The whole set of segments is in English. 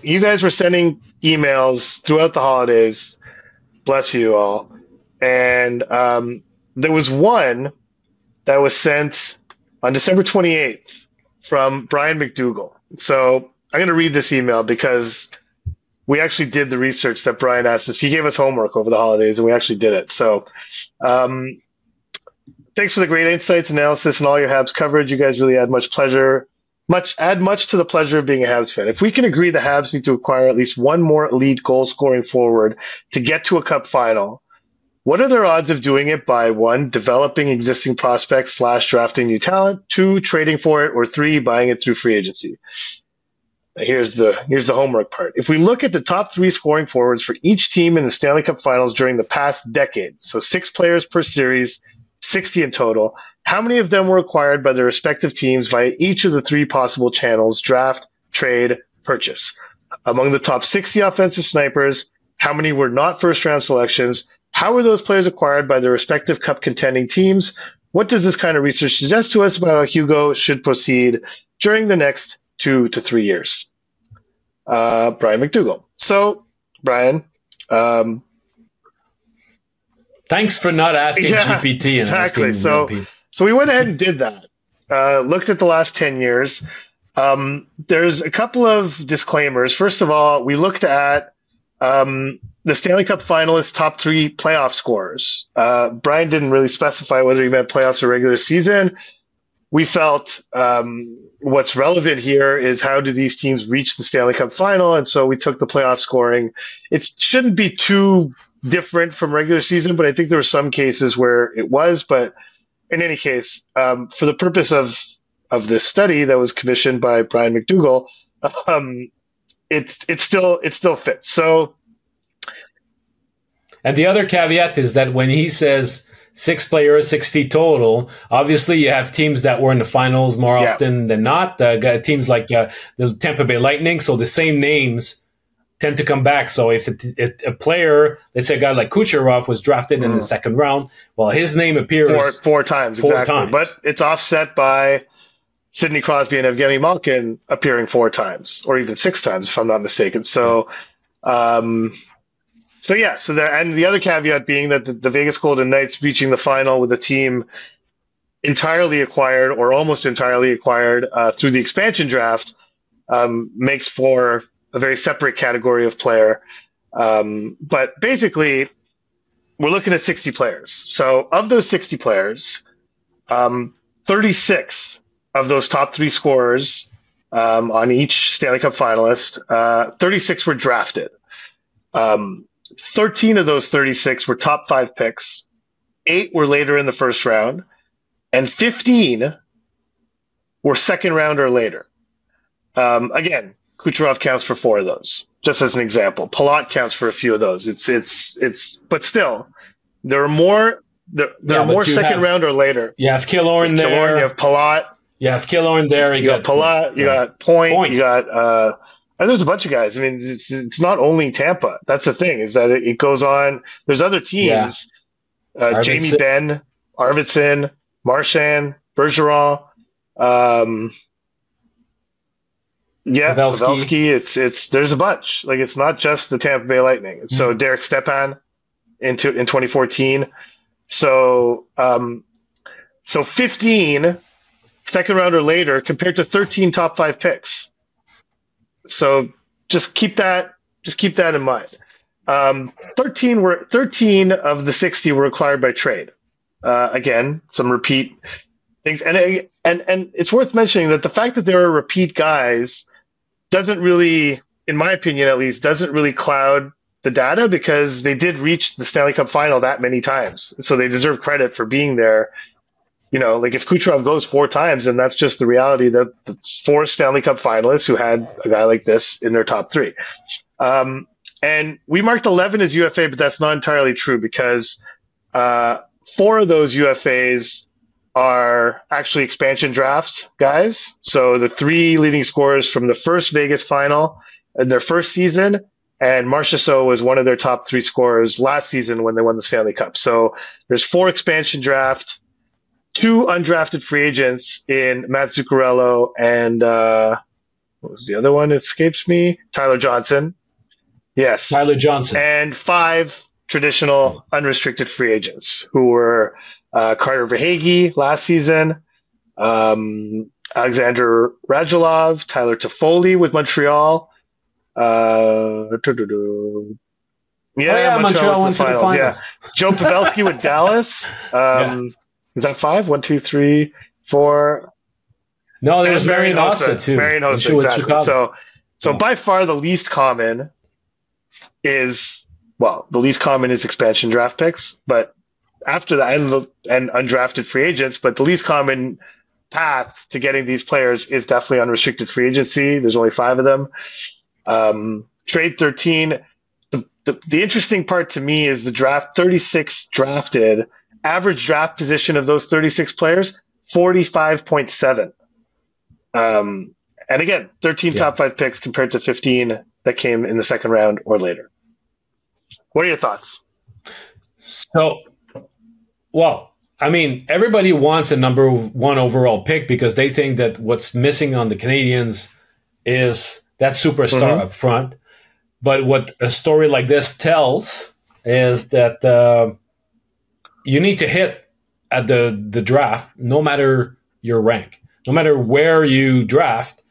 you guys were sending emails throughout the holidays. Bless you all. And there was one that was sent on December 28th from Brian McDougall. So I'm going to read this email because we actually did the research that Brian asked us. He gave us homework over the holidays, and we actually did it. So thanks for the great insights, analysis, and all your Habs coverage. You guys really add much to the pleasure of being a Habs fan. If we can agree the Habs need to acquire at least one more elite goal-scoring forward to get to a Cup final, what are their odds of doing it by 1, developing existing prospects / drafting new talent, 2, trading for it, or 3, buying it through free agency? Here's the homework part. If we look at the top 3 scoring forwards for each team in the Stanley Cup Finals during the past decade, so 6 players per series, 60 in total, how many of them were acquired by their respective teams via each of the 3 possible channels: draft, trade, purchase? Among the top 60 offensive snipers, how many were not first-round selections? How were those players acquired by their respective Cup contending teams? What does this kind of research suggest to us about how Hugo should proceed during the next 2 to 3 years? Brian McDougall. So, Brian, thanks for not asking GPT. Exactly. So we went ahead and did that. Looked at the last 10 years. There's a couple of disclaimers. First of all, we looked at the Stanley Cup finalists' top 3 playoff scorers. Brian didn't really specify whether he meant playoffs or regular season. We felt what's relevant here is how do these teams reach the Stanley Cup final, and so we took the playoff scoring. It shouldn't be too different from regular season, but I think there were some cases where it was. But in any case, for the purpose of this study that was commissioned by Brian McDougall, it still fits. So, and the other caveat is that when he says 6 players, 60 total, obviously you have teams that were in the finals more often than not. Teams like the Tampa Bay Lightning, so the same names tend to come back. So if a player, let's say a guy like Kucherov was drafted in the second round, well, his name appears four times, exactly. But it's offset by Sidney Crosby and Evgeny Malkin appearing 4 times, or even 6 times, if I'm not mistaken. So, and the other caveat being that the Vegas Golden Knights reaching the final with a team entirely acquired or almost entirely acquired through the expansion draft makes for a very separate category of player. But basically, we're looking at 60 players. So of those 60 players, 36 of those top 3 scorers on each Stanley Cup finalist, 36 were drafted. 13 of those 36 were top 5 picks. 8 were later in the first round. And 15 were second round or later. Again, Kucherov counts for 4 of those, just as an example. Palat counts for a few of those. But still, there are more. There are more second round or later. You have Killorn there. You have Palat. You have Killorn there. You got Palat. You got Point. You got. And there's a bunch of guys. I mean, it's not only Tampa. That's the thing, is that it goes on. There's other teams. Yeah. Jamie Benn, Arvidsson, Marchand, Bergeron. Pavelski. There's a bunch. Like, it's not just the Tampa Bay Lightning. So Derek Stepan in 2014. So 15 second round or later compared to 13 top 5 picks. So just keep that in mind. 13 of the 60 were acquired by trade. Again, some repeat things, and it's worth mentioning that the fact that there are repeat guys doesn't really, in my opinion at least, doesn't really cloud the data, because they did reach the Stanley Cup final that many times, so they deserve credit for being there. You know, like if Kucherov goes 4 times, then that's just the reality that it's 4 Stanley Cup finalists who had a guy like this in their top 3. And we marked 11 as UFA, but that's not entirely true, because 4 of those UFAs are actually expansion draft guys. So the 3 leading scorers from the first Vegas final in their first season, and Marchessault was one of their top 3 scorers last season when they won the Stanley Cup. So there's 4 expansion draft, 2 undrafted free agents in Matt Zuccarello and what was the other one? It escapes me. Tyler Johnson. Yes. Tyler Johnson. And 5 traditional unrestricted free agents who were Carter Verhaeghe last season, Alexander Radulov, Tyler Toffoli with Montreal. Montreal went to the finals. Yeah. Joe Pavelski with Dallas. Is that 5? 1, 2, 3, 4. No, there was Marian Hossa too. Marian Hossa, exactly. So by far the least common is expansion draft picks, but after that, and undrafted free agents, but the least common path to getting these players is definitely unrestricted free agency. There's only 5 of them. Trade 13. The interesting part to me is the draft 36 drafted, average draft position of those 36 players, 45.7. And again, 13 top 5 picks compared to 15 that came in the second round or later. What are your thoughts? So, well, I mean, everybody wants a number 1 overall pick because they think that what's missing on the Canadiens is that superstar up front. But what a story like this tells is that you need to hit at the draft, no matter your rank, no matter where you draft.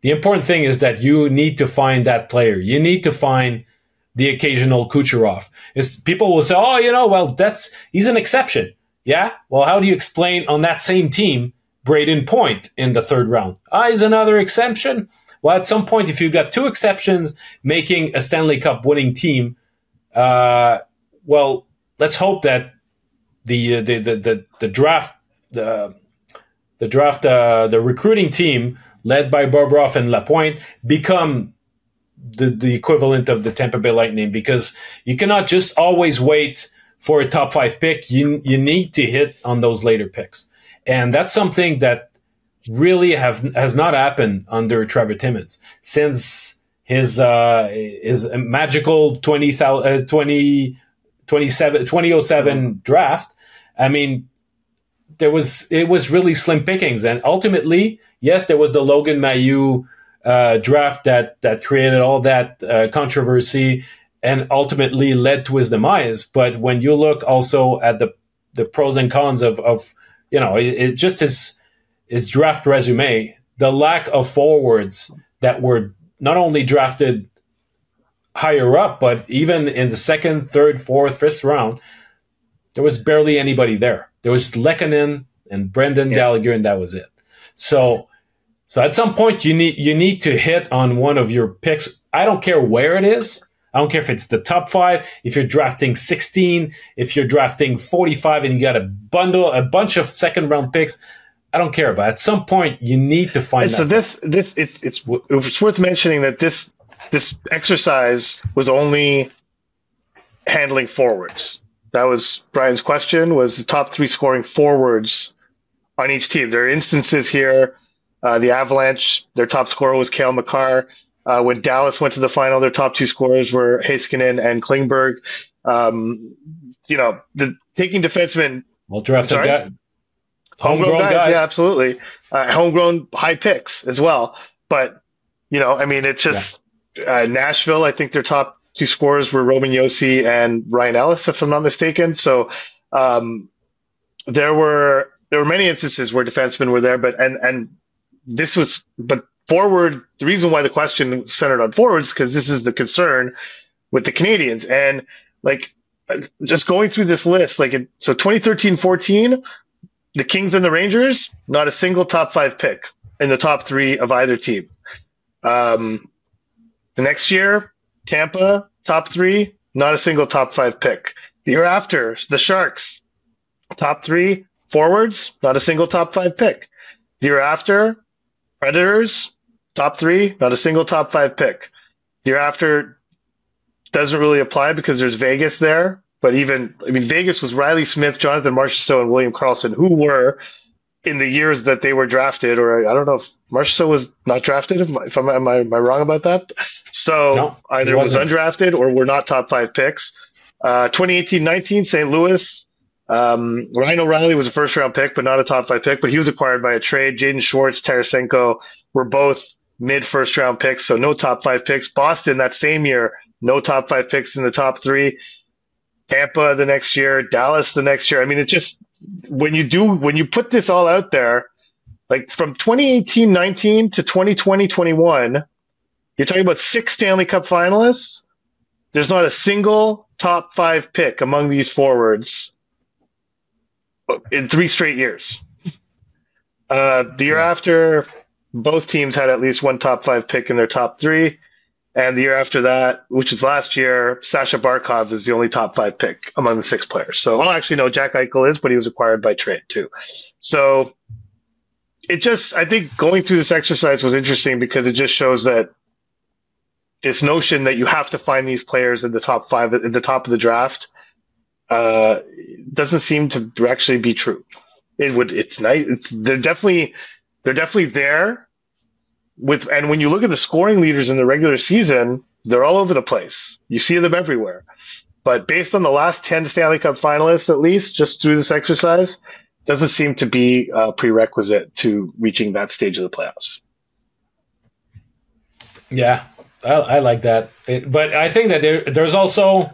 The important thing is that you need to find that player. You need to find the occasional Kucherov. People will say, oh, he's an exception. Yeah? Well, how do you explain on that same team, Braden Point in the 3rd round? He's another exception. Well, at some point, if you've got 2 exceptions making a Stanley Cup winning team, let's hope that the recruiting team led by Bobroff and Lapointe become the equivalent of the Tampa Bay Lightning, because you cannot just always wait for a top 5 pick. You need to hit on those later picks, and that's something that really has not happened under Trevor Timmins since his magical 2007 draft. I mean, it was really slim pickings, and ultimately, yes, there was the Logan Mailloux draft that created all that controversy and ultimately led to his demise. But when you look also at the pros and cons of it just his draft resume, the lack of forwards that were not only drafted higher up, but even in the 2nd, 3rd, 4th, 5th round, there was barely anybody there. There was Lehkonen and Brendan Gallagher, and that was it. So at some point you need to hit on one of your picks. I don't care where it is. I don't care if it's the top 5, if you're drafting 16, if you're drafting 45 and you got a bunch of 2nd round picks. I don't care, but at some point you need to find. And so it's worth mentioning that this exercise was only handling forwards. That was Brian's question: was the top 3 scoring forwards on each team. There are instances here. The Avalanche, their top scorer was Cale Makar. When Dallas went to the final, their top 2 scorers were Heiskanen and Klingberg. The taking defensemen. Well drafted guy. Homegrown guys, yeah, absolutely. Homegrown high picks as well. But, it's just Nashville, I think their top 2 scorers were Roman Josi and Ryan Ellis, if I'm not mistaken. So there were many instances where defensemen were there, but forward, the reason why the question centered on forwards, because this is the concern with the Canadiens. And just going through this list, so 2013-14, the Kings and the Rangers, not a single top 5 pick in the top 3 of either team. The next year, Tampa, top 3, not a single top 5 pick. The year after, the Sharks, top 3 forwards, not a single top 5 pick. The year after, Predators, top 3, not a single top 5 pick. The year after doesn't really apply because there's Vegas there. But Vegas was Riley Smith, Jonathan Marchessault, and William Karlsson, who were in the years that they were drafted, or I don't know if Marchessault was not drafted. Am I wrong about that? So no, either was undrafted or were not top 5 picks. 2018-19, St. Louis. Ryan O'Reilly was a 1st round pick, but not a top 5 pick, but he was acquired by a trade. Jaden Schwartz, Tarasenko were both mid first round picks, so no top 5 picks. Boston that same year, no top 5 picks in the top 3. Tampa the next year, Dallas the next year. I mean, it just when you put this all out there, like from 2018-19 to 2020-21, you're talking about 6 Stanley Cup finalists. There's not a single top 5 pick among these forwards in 3 straight years. The year after, both teams had at least one top 5 pick in their top 3. And the year after that, which is last year, Sasha Barkov is the only top 5 pick among the 6 players. So, well, actually, no, Jack Eichel is, but he was acquired by trade too. So I think going through this exercise was interesting because it just shows that this notion that you have to find these players in the top 5 at the top of the draft doesn't seem to actually be true. It's nice. They're definitely there. And when you look at the scoring leaders in the regular season, they're all over the place. You see them everywhere. But based on the last 10 Stanley Cup finalists, at least, just through this exercise, doesn't seem to be a prerequisite to reaching that stage of the playoffs. Yeah, I like that. But I think that there's also...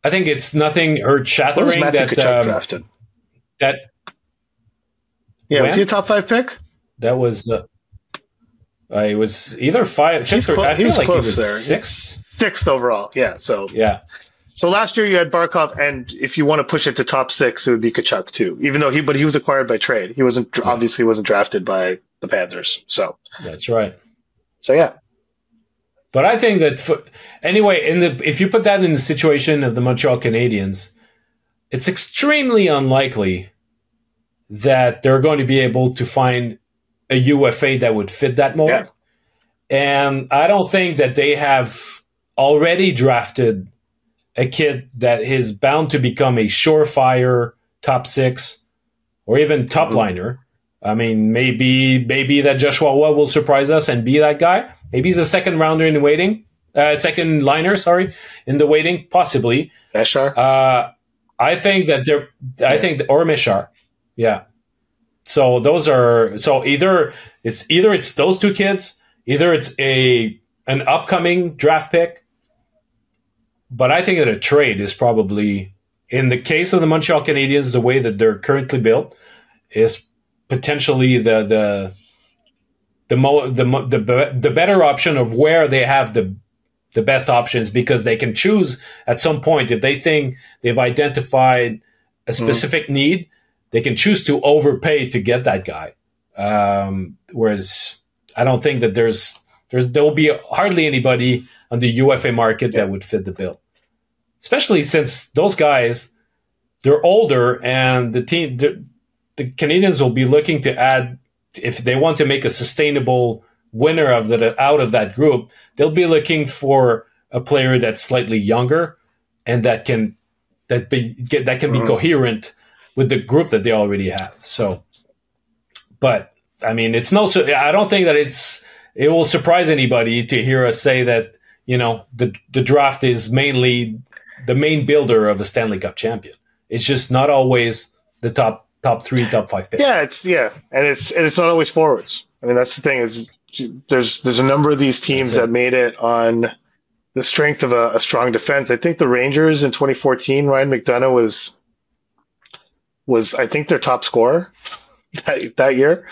I think it's nothing earth-shattering that... drafted? Was he a top 5 pick? That was... it was either 5th or... I feel like he was there. 6th overall, yeah. So last year you had Barkov, and if you want to push it to top 6, it would be Tkachuk too. Even though he was acquired by trade. He obviously wasn't drafted by the Panthers. So that's right. So yeah. But I think that if you put that in the situation of the Montreal Canadiens, it's extremely unlikely that they're going to be able to find a UFA that would fit that mold. Yeah. And I don't think that they have already drafted a kid that is bound to become a surefire top 6 or even top liner. I mean, maybe that Joshua Roy will surprise us and be that guy. Maybe he's a second rounder in the waiting, second liner, in the waiting, possibly. Meshar? I think that or Meshar. Yeah. So either it's those 2 kids, either it's an upcoming draft pick. But I think that a trade is probably, in the case of the Montreal Canadiens, the way that they're currently built, is potentially the better option of where they have the best options, because they can choose at some point if they think they've identified a specific need. They can choose to overpay to get that guy. Whereas I don't think that there will be hardly anybody on the UFA market that would fit the bill. Especially since those guys, they're older, and the Canadiens will be looking to add, if they want to make a sustainable winner out of that group, they'll be looking for a player that's slightly younger and that can be coherent with the group that they already have. So, but I mean, I don't think that it will surprise anybody to hear us say that, the draft is mainly the main builder of a Stanley Cup champion. It's just not always the top 3, top 5 picks. And it's not always forwards. I mean, that's the thing, is there's a number of these teams that made it on the strength of a strong defense. I think the Rangers in 2014, Ryan McDonough was I think their top scorer that year.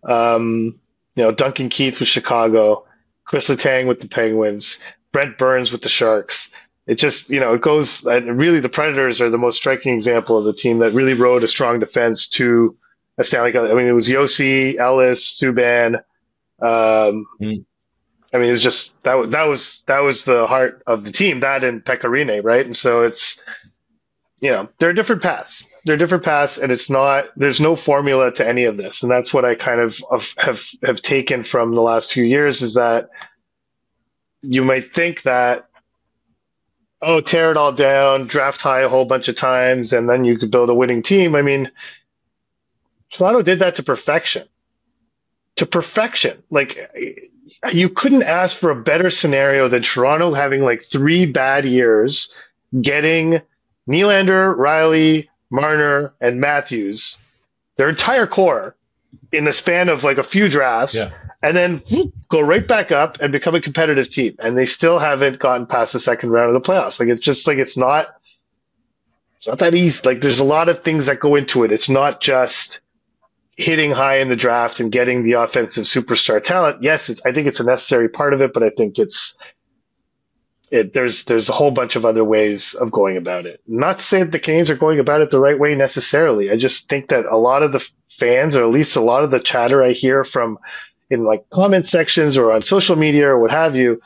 Duncan Keith with Chicago, Chris Letang with the Penguins, Brent Burns with the Sharks. It just, it goes, and really the Predators are the most striking example of the team that really rode a strong defense to a Stanley Cup. I mean, it was Yossi, Ellis, Subban. I mean, it's just, that was the heart of the team, that and Pekka Rinne, right? And so it's, there are different paths. And there's no formula to any of this. And that's what I kind of have taken from the last few years, is that you might think that, tear it all down, draft high a whole bunch of times, and then you could build a winning team. I mean, Toronto did that to perfection. Like, you couldn't ask for a better scenario than Toronto having like 3 bad years, getting Nylander, Riley, Marner, and Matthews, their entire core, in the span of like a few drafts, and then go right back up and become a competitive team. And they still haven't gotten past the second round of the playoffs. Like, it's just like, it's not that easy. Like, there's a lot of things that go into it. It's not just hitting high in the draft and getting the offensive superstar talent. Yes, I think it's a necessary part of it, but I think there's a whole bunch of other ways of going about it. Not to say that the Canadiens are going about it the right way necessarily. I just think that a lot of the fans, or at least a lot of the chatter I hear from in like comment sections or on social media or what have you,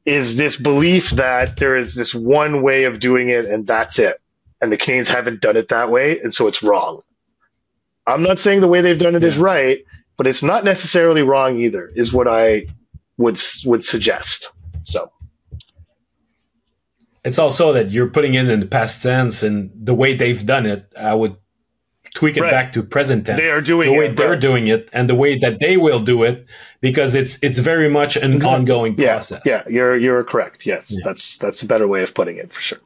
is this belief that there is this one way of doing it and that's it. And the Canadiens haven't done it that way, and so it's wrong. I'm not saying the way they've done it is right, but it's not necessarily wrong either, is what I would suggest. So it's also that you're putting in the past tense, and the way they've done it, I would tweak it back to present tense. They are doing the way it, they're doing it, and the way that they will do it, because it's very much an ongoing process. Yeah, you're correct. Yes, that's a better way of putting it for sure.